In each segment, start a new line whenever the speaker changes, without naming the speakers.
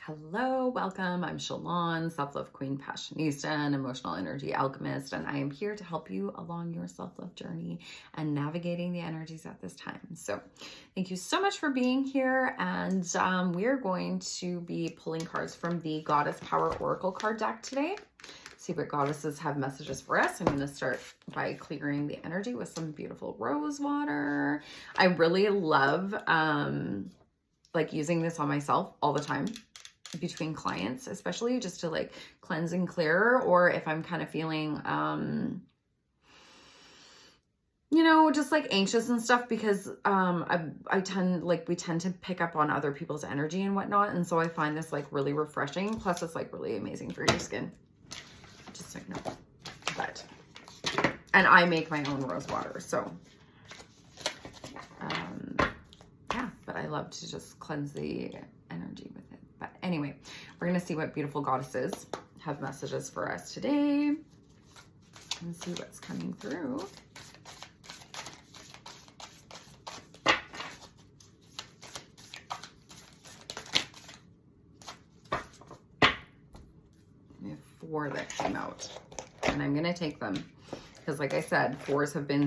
Hello, welcome. I'm Shalon, self-love queen, passionista, and emotional energy alchemist, and I am here to help you along your self-love journey and navigating the energies at this time. So thank you so much for being here, and we're going to be pulling cards from the Goddess Power Oracle card deck today. See what goddesses have messages for us. I'm going to start by clearing the energy with some beautiful rose water. I really love like using this on myself all the time between clients, especially just to like cleanse and clear, or if I'm kind of feeling you know, just like anxious and stuff, because we tend to pick up on other people's energy and whatnot, and so I find this like really refreshing. Plus it's like really amazing for your skin, just like no. But and I make my own rose water, so yeah, but I love to just cleanse the energy with it. But anyway, we're going to see what beautiful goddesses have messages for us today and see what's coming through. We have 4 that came out, and I'm going to take them because, like I said, 4s have been the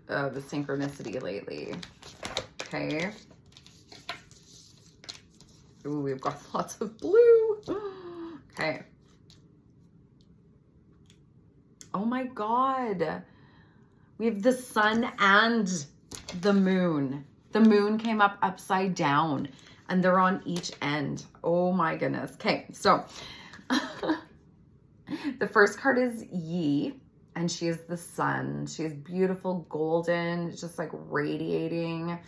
synchronicity lately. Okay. Ooh, we've got lots of blue. Okay. Oh my God. We have the sun and the moon. The moon came up upside down and they're on each end. Oh my goodness. Okay, so the first card is Yi, and she is the sun. She is beautiful, golden, just like radiating.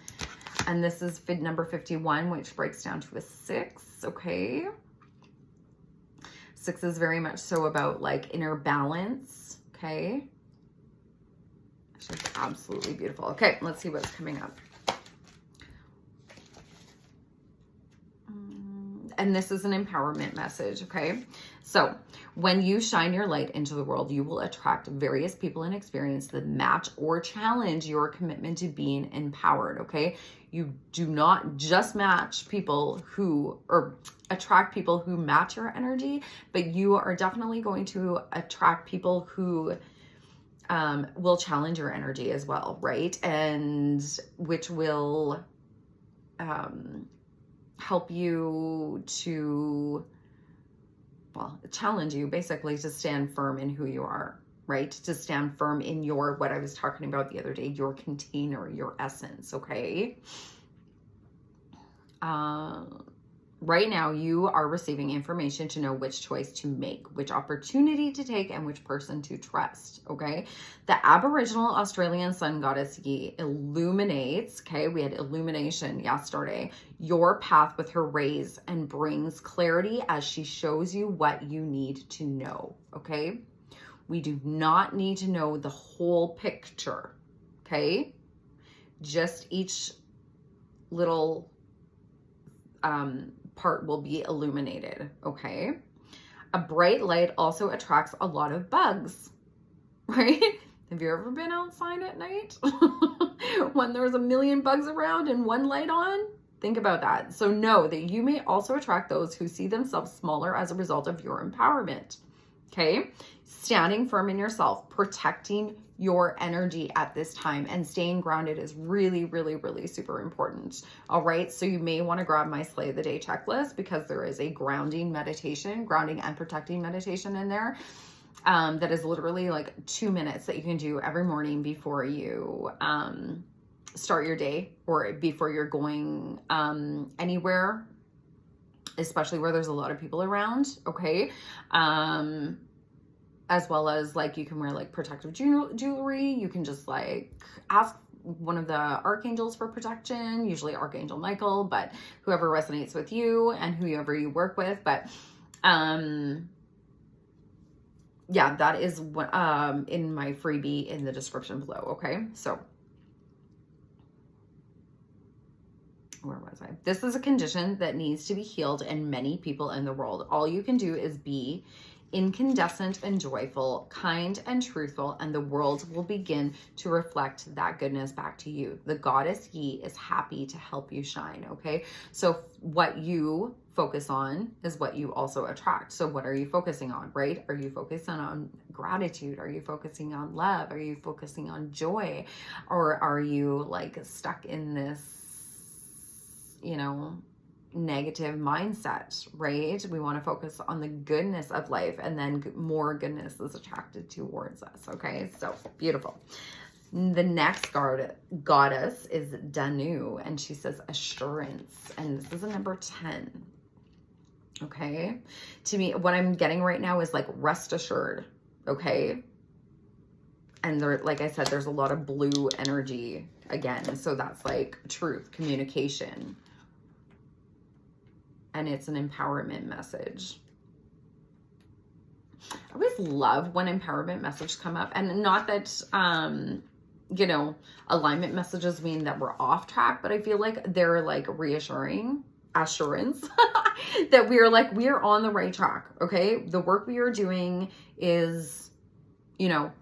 And this is number 51, which breaks down to a 6, okay? 6 is very much so about like inner balance, okay? She's absolutely beautiful. Okay, let's see what's coming up. And this is an empowerment message, okay? So when you shine your light into the world, you will attract various people and experiences that match or challenge your commitment to being empowered, okay? You do not just match people or attract people who match your energy, but you are definitely going to attract people who will challenge your energy as well, right? And which will help you to, well, challenge you basically to stand firm in who you are, right? To stand firm in your, what I was talking about the other day, your container, your essence, okay? Right now, you are receiving information to know which choice to make, which opportunity to take, and which person to trust, okay? The Aboriginal Australian sun goddess Yi illuminates, okay? We had illumination yesterday, your path with her rays and brings clarity as she shows you what you need to know, okay? We do not need to know the whole picture, okay? Just each little part will be illuminated, okay? A bright light also attracts a lot of bugs, right? Have you ever been outside at night when there's a million bugs around and one light on? Think about that. So know that you may also attract those who see themselves smaller as a result of your empowerment, okay? Standing firm in yourself, protecting your energy at this time, and staying grounded is really, really, really super important. All right. So you may want to grab my Slay the Day checklist, because there is a grounding and protecting meditation in there. That is literally like 2 minutes that you can do every morning before you, start your day, or before you're going, anywhere, especially where there's a lot of people around. Okay. As well as like you can wear like protective jewelry. You can just like ask one of the archangels for protection, usually Archangel Michael, but whoever resonates with you and whoever you work with. But yeah, that is what in my freebie in the description below, okay? So where was I? This is a condition that needs to be healed in many people in the world. All you can do is be incandescent and joyful, kind and truthful, and the world will begin to reflect that goodness back to you. The goddess Yi is happy to help you shine, okay? So what you focus on is what you also attract. So what are you focusing on, right? Are you focusing on gratitude? Are you focusing on love? Are you focusing on joy? Or are you like stuck in this, you know, negative mindset, right? We want to focus on the goodness of life, and then more goodness is attracted towards us. Okay, so beautiful. The next goddess is Danu, and she says assurance, and this is a number 10. Okay, to me, what I'm getting right now is like rest assured. Okay, and there, like I said, there's a lot of blue energy again, so that's like truth, communication, and it's an empowerment message. I always love when empowerment messages come up, and not that you know, alignment messages mean that we're off track, but I feel like they're like reassuring, assurance that we are on the right track. Okay, the work we are doing is, you know,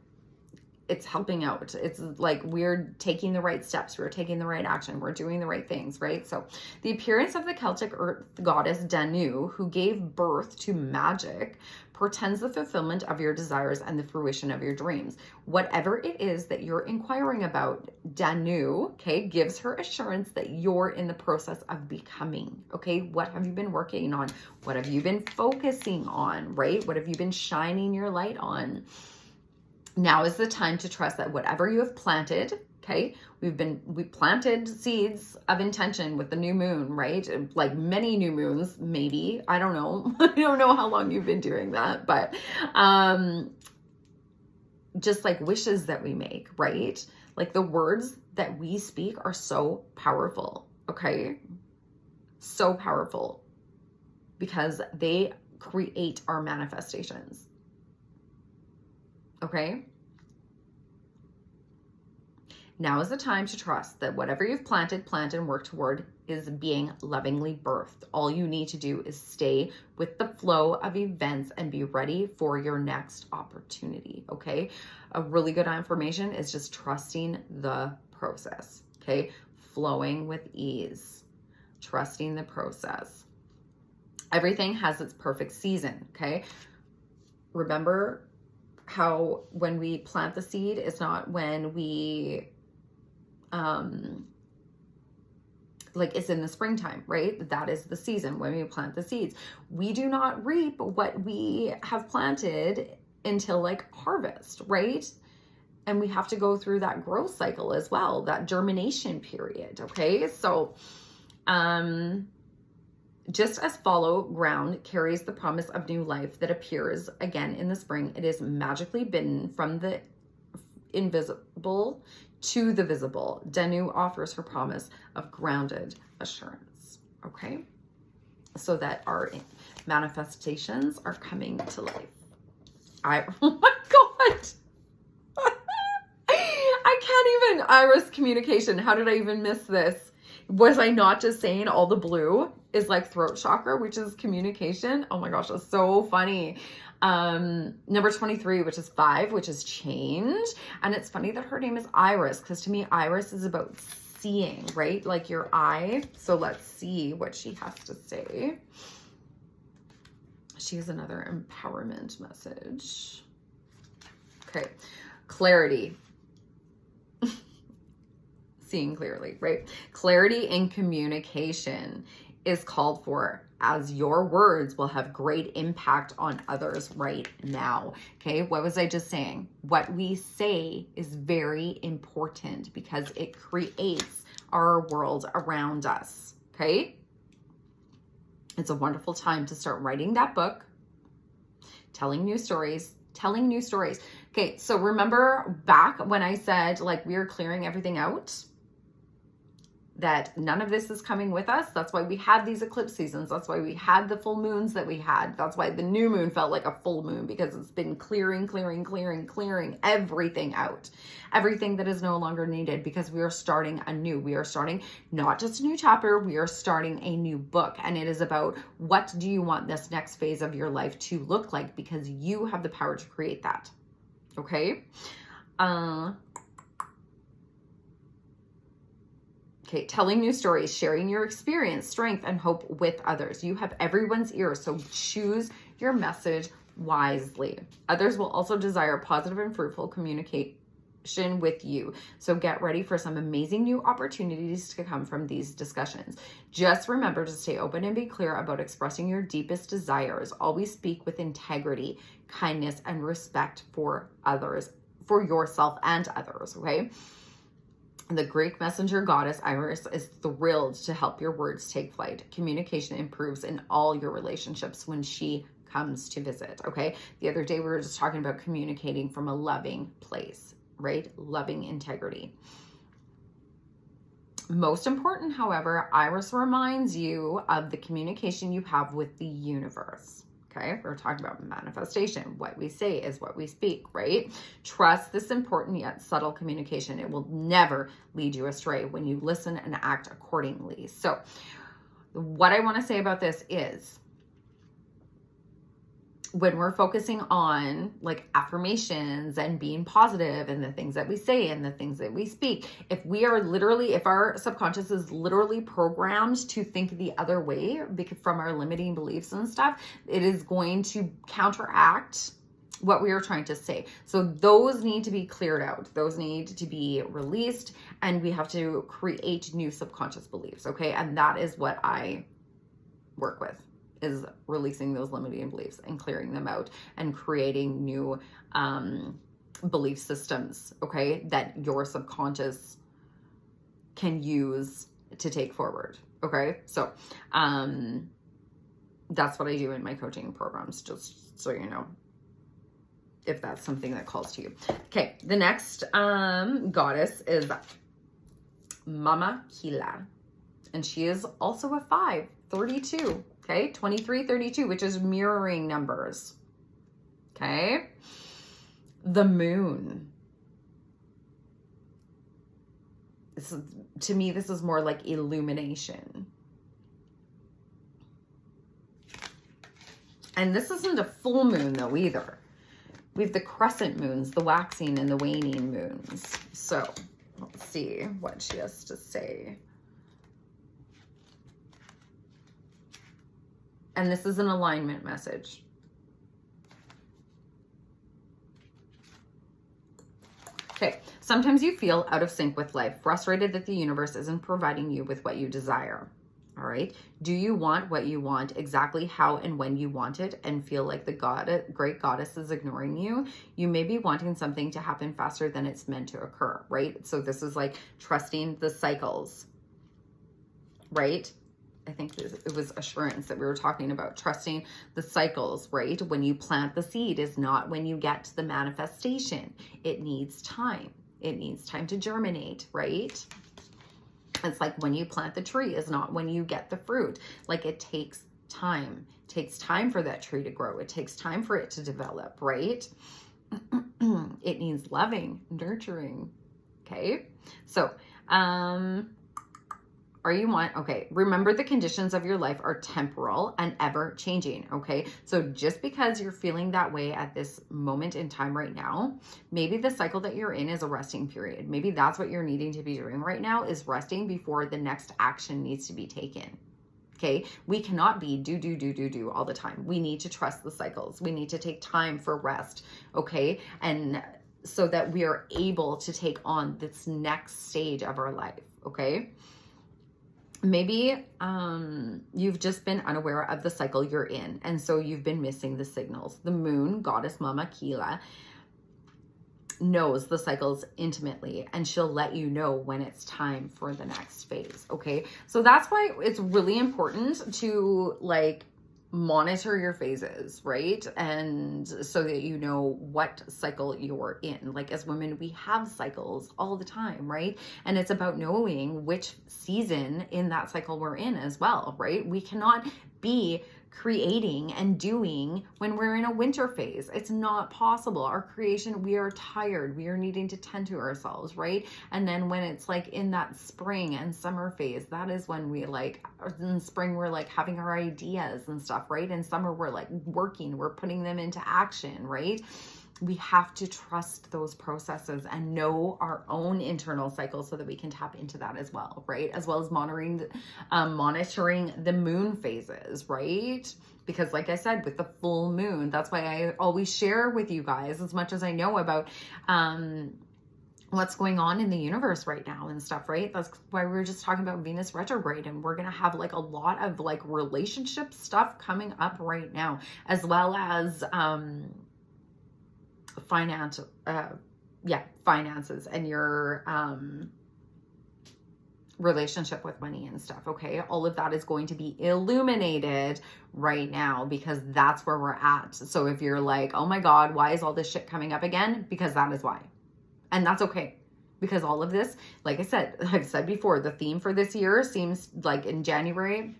it's helping out. It's like we're taking the right steps. We're taking the right action. We're doing the right things, right? So the appearance of the Celtic earth goddess Danu, who gave birth to magic, portends the fulfillment of your desires and the fruition of your dreams. Whatever it is that you're inquiring about, Danu, okay, gives her assurance that you're in the process of becoming, okay? What have you been working on? What have you been focusing on, right? What have you been shining your light on? Now is the time to trust that whatever you have planted, okay, we planted seeds of intention with the new moon, right? Like many new moons, maybe. I don't know. I don't know how long you've been doing that, but just like wishes that we make, right? Like the words that we speak are so powerful, okay? So powerful because they create our manifestations. Okay. Now is the time to trust that whatever you've planted, plant, and work toward is being lovingly birthed. All you need to do is stay with the flow of events and be ready for your next opportunity. Okay. A really good affirmation is just trusting the process. Okay. Flowing with ease, trusting the process. Everything has its perfect season. Okay. Remember how when we plant the seed, it's not when we, like it's in the springtime, right? That is the season when we plant the seeds. We do not reap what we have planted until like harvest, right? And we have to go through that growth cycle as well, that germination period, okay? So, just as fallow ground carries the promise of new life that appears again in the spring, it is magically bidden from the invisible to the visible. Danu offers her promise of grounded assurance, okay? So that our manifestations are coming to life. Oh my God. I can't even, Iris communication. How did I even miss this? Was I not just saying all the blue is like throat chakra, which is communication? Oh my gosh, that's so funny. Number 23, which is 5, which is change. And it's funny that her name is Iris, because to me, Iris is about seeing, right? Like your eye. So let's see what she has to say. She has another empowerment message. Okay. Clarity. Seeing clearly, right? Clarity in communication is called for, as your words will have great impact on others right now. Okay, what was I just saying? What we say is very important because it creates our world around us. Okay, it's a wonderful time to start writing that book, telling new stories. Okay, so remember back when I said like we are clearing everything out, that none of this is coming with us. That's why we had these eclipse seasons. That's why we had the full moons that we had. That's why the new moon felt like a full moon, because it's been clearing everything out. Everything that is no longer needed, because we are starting anew. We are starting not just a new chapter, we are starting a new book. And it is about, what do you want this next phase of your life to look like? Because you have the power to create that. Okay? Okay, telling new stories, sharing your experience, strength, and hope with others. You have everyone's ear, so choose your message wisely. Others will also desire positive and fruitful communication with you. So get ready for some amazing new opportunities to come from these discussions. Just remember to stay open and be clear about expressing your deepest desires. Always speak with integrity, kindness, and respect for others, for yourself and others, okay? The Greek messenger goddess Iris is thrilled to help your words take flight. Communication improves in all your relationships when she comes to visit, okay? The other day we were just talking about communicating from a loving place, right? Loving integrity. Most important, however, Iris reminds you of the communication you have with the universe. Okay, we're talking about manifestation. What we say is what we speak, right? Trust this important yet subtle communication. It will never lead you astray when you listen and act accordingly. So what I want to say about this is, when we're focusing on like affirmations and being positive and the things that we say and the things that we speak, if our subconscious is literally programmed to think the other way from our limiting beliefs and stuff, it is going to counteract what we are trying to say. So those need to be cleared out. Those need to be released, and we have to create new subconscious beliefs. Okay. And that is what I work with, is releasing those limiting beliefs and clearing them out and creating new belief systems, okay, that your subconscious can use to take forward, okay? So that's what I do in my coaching programs, just so you know, if that's something that calls to you. Okay, the next goddess is Mama Kila, and she is also a 5, 32. Okay, 23, 32, which is mirroring numbers. Okay. The moon. To me, this is more like illumination. And this isn't a full moon though either. We have the crescent moons, the waxing and the waning moons. So let's see what she has to say. And this is an alignment message. Okay, sometimes you feel out of sync with life, frustrated that the universe isn't providing you with what you desire. All right, do you want what you want exactly how and when you want it and feel like the great goddess is ignoring you? You may be wanting something to happen faster than it's meant to occur, right? So this is like trusting the cycles, right? I think it was assurance that we were talking about, trusting the cycles, right? When you plant the seed is not when you get the manifestation. It needs time. It needs time to germinate, right? It's like when you plant the tree is not when you get the fruit. Like it takes time. It takes time for that tree to grow. It takes time for it to develop, right? It needs loving, nurturing. Okay. So, remember the conditions of your life are temporal and ever changing, okay? So just because you're feeling that way at this moment in time right now, maybe the cycle that you're in is a resting period. Maybe that's what you're needing to be doing right now, is resting before the next action needs to be taken, okay? We cannot be do all the time. We need to trust the cycles. We need to take time for rest, okay? And so that we are able to take on this next stage of our life, okay? Maybe you've just been unaware of the cycle you're in, and so you've been missing the signals. The moon, goddess Mama Kila, knows the cycles intimately, and she'll let you know when it's time for the next phase, okay? So that's why it's really important to like monitor your phases, right? And so that you know what cycle you're in. Like as women, we have cycles all the time, right? And it's about knowing which season in that cycle we're in as well, right? We cannot be creating and doing when we're in a winter phase. It's not possible. Our creation, we are tired. We are needing to tend to ourselves, right? And then when it's like in that spring and summer phase, that is when we like, in spring, we're like having our ideas and stuff, right? In summer, we're like working, we're putting them into action, right? We have to trust those processes and know our own internal cycle so that we can tap into that as well, right? As well as monitoring the moon phases, right? Because like I said, with the full moon, that's why I always share with you guys as much as I know about what's going on in the universe right now and stuff, right? That's why we were just talking about Venus retrograde, and we're going to have like a lot of like relationship stuff coming up right now, as well as finances and your relationship with money and stuff. Okay, all of that is going to be illuminated right now, because that's where we're at. So if you're like, oh my God, why is all this shit coming up again? Because that is why. And that's okay, because all of this, like I said, I've said before, the theme for this year seems like in January,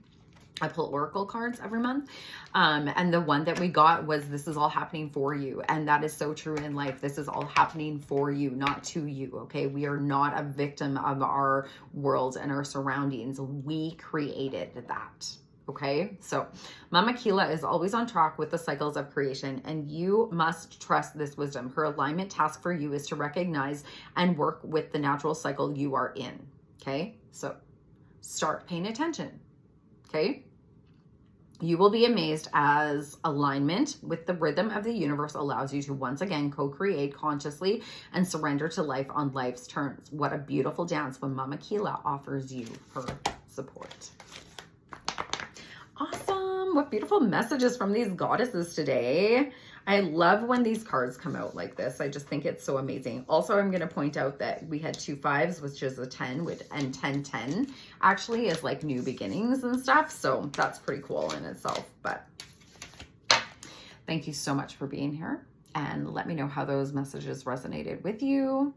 I pull oracle cards every month. And the one that we got was, this is all happening for you. And that is so true in life. This is all happening for you, not to you. Okay. We are not a victim of our world and our surroundings. We created that. Okay. So Mama Kila is always on track with the cycles of creation, and you must trust this wisdom. Her alignment task for you is to recognize and work with the natural cycle you are in. Okay. So start paying attention. Okay. You will be amazed as alignment with the rhythm of the universe allows you to once again co-create consciously and surrender to life on life's terms. What a beautiful dance when Mama Kila offers you her support. Awesome. What beautiful messages from these goddesses today. I love when these cards come out like this. I just think it's so amazing. Also, I'm going to point out that we had 2 5s, which is a 10, and 10 actually is like new beginnings and stuff. So that's pretty cool in itself. But thank you so much for being here, and let me know how those messages resonated with you.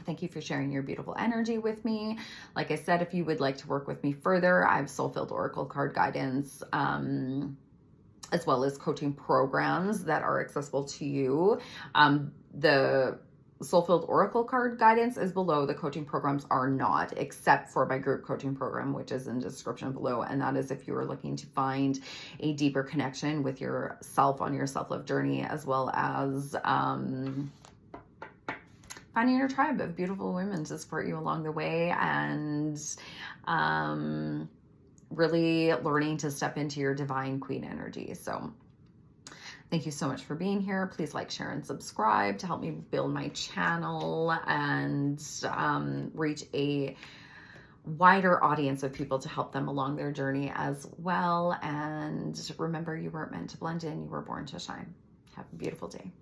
Thank you for sharing your beautiful energy with me. Like I said, if you would like to work with me further, I have soul-filled oracle card guidance, as well as coaching programs that are accessible to you. The soul-filled oracle card guidance is below. The coaching programs are not, except for my group coaching program, which is in the description below. And that is if you are looking to find a deeper connection with yourself on your self-love journey, as well as finding your tribe of beautiful women to support you along the way, and really learning to step into your divine queen energy. So thank you so much for being here. Please like, share, and subscribe to help me build my channel and reach a wider audience of people to help them along their journey as well. And remember, you weren't meant to blend in. You were born to shine. Have a beautiful day.